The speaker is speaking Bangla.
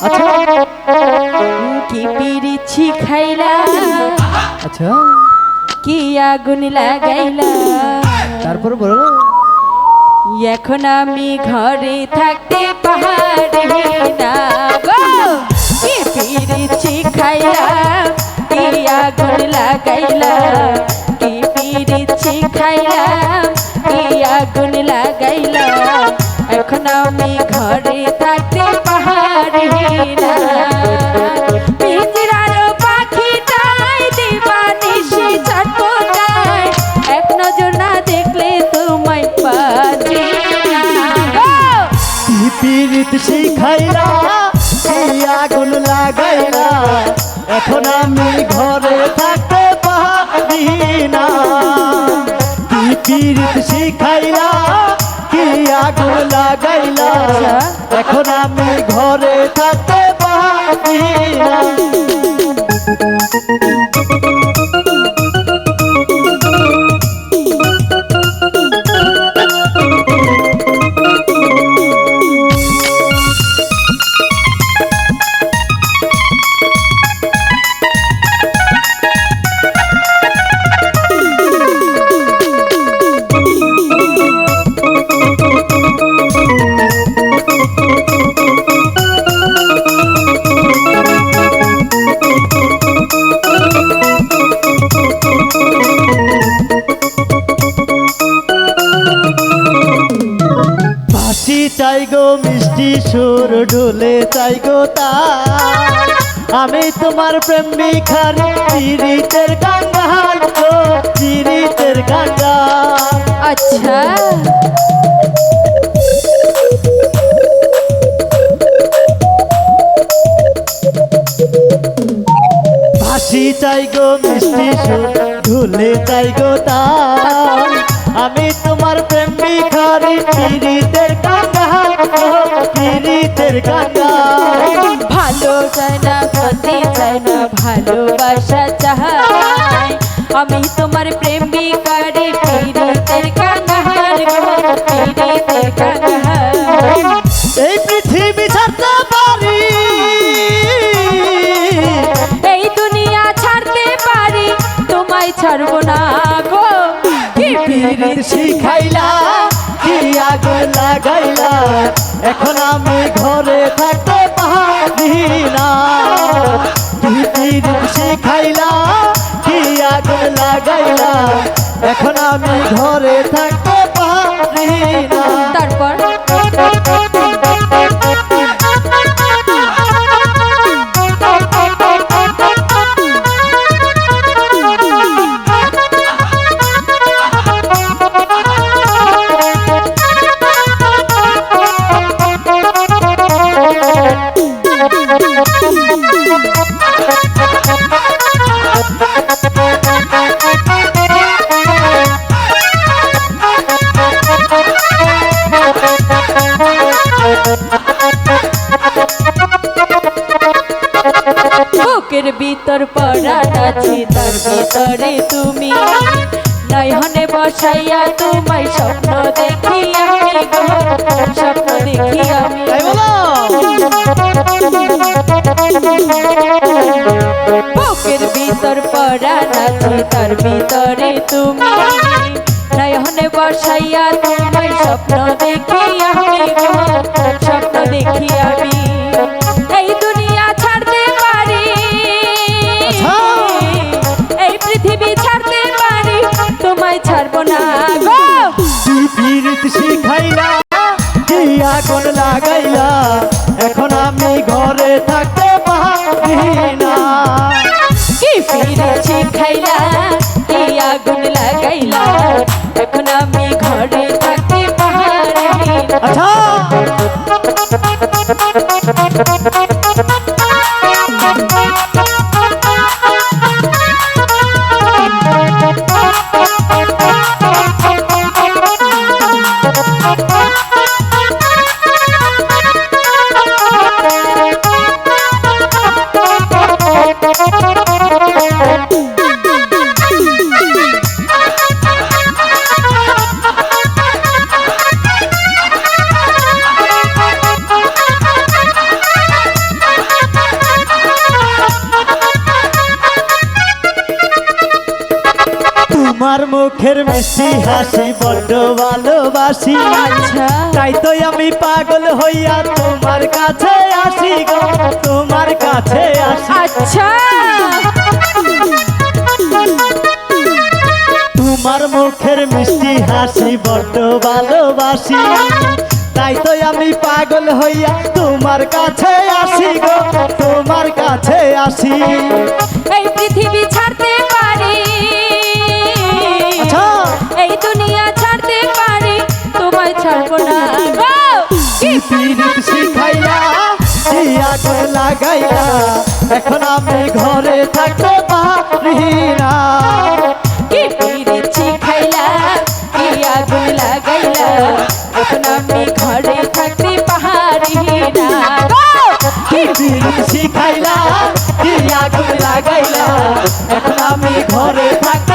আচ্ছা কি পিরিছি খাইলা, আচ্ছা কি আগুন লাগাইলা, তারপর বলো। এখন আমি ঘরে থাকতে পারি না গো। কি পিরিছি খাইলা, কি আগুন লাগাইলা, কি পিরিছি খাইলা, কি আগুন লাগাইলা, এখন আমি ঘরে থাকতে পারি না। পিঞ্জরার পাখিটাই দিবানিশি চটপটায়, এক নজর না দেখলে তোমায় পাচ্ছি না গো। কি পীড়িত শিখাইলা, কি আগুন লাগাইলা, এখন আমি ঘরে থাকতে পারি না। কি পীড়িত শিখাইলা, কি আগুন লাগাইলা, এখন আমি ঘরে থাকতে পারি না। চাই গো মিষ্টি সুর ঢোলে চাই গো তা, আমি তোমার প্রেম ভিখারি পীড়িতের কাঙ্গাল গো, পীড়িতের কাঙ্গাল। আচ্ছা হাসি চাই গো মিষ্টি সুর ঢোলে চাই গো তা, আমি তোমার প্রেম ভিখারি পীড়িতের কাঙ্গাল গো, পীড়িতের কাঙ্গাল। ভালো চাই না ক্ষতি চাই না, ভালোবাসা চাই, আমি তোমার প্রেম ভিখারি পীড়িতের কাঙ্গাল গো, পীড়িতের কাঙ্গাল। এই পৃথিবী ছাড়তে পারি, এই দুনিয়া ছাড়তে পারি, তোমায় ছাড়বো না গো। কি পীড়িত শিখাইলা, কি আগুন লাগাইলা, এখন আমি ঘরে থাকতে পারি না। কি পীড়িত শিখাইলা, কি আগুন লাগাইলা, এখন আমি ঘরে থাকতে পারি না। তারপর বুকের ভিতর পরাণ আছে, তার ভিতরে তুমি, নয়নে বসাইয়া তোমায় স্বপ্ন দেখি আমি গো, স্বপ্ন দেখি আমি। তাই বলো। বুকের ভিতর পরাণ আছে, তার ভিতরে তুমি, নয়নে বসাইয়া তোমায় স্বপ্ন দেখি আমি গো, স্বপ্ন দেখি আমি। এই দুনিয়া ছাড়তে পারি, এই পৃথিবী ছাড়তে পারি, তোমায় ছাড়বো না গো। কি পীড়িত শিখাইলা, কি আগুন লাগাইলা, এখন আমি ঘরে থাকতে পারি না। কি পিরিছি খাইলা, কি আগুন লাগাইলা, এখন আমি ঘরে থাকতে পারি না। আচ্ছা তোমার মুখের মিষ্টি হাসি বড্ড ভালোবাসি, আচ্ছা। তাই তো আমি পাগল হইয়া তোমার কাছে আসি গো, তোমার কাছে আসি। আচ্ছা তোমার মুখের মিষ্টি হাসি বড্ড ভালোবাসি, তাই তো আমি পাগল হইয়া তোমার কাছে আসি গো, তোমার কাছে আসি। এই পৃথিবী ছাড়তে পারি, আচ্ছা। এই দুনিয়া ছাড়তে পারি, তোমায় ছাড়বো না গো। কি পীড়িত শিখাইলা, কি আগুন লাগাইলা, এখন আমি ঘরে থাকতে পারি না। কি পীড়িত শিখাইলা, কি আগুন লাগাইলা, এখন আমি ঘরে থাকতে পারি না গো। কি পীড়িত শিখাইলা, কি আগুন লাগাইলা, এখন আমি ঘরে থাকতে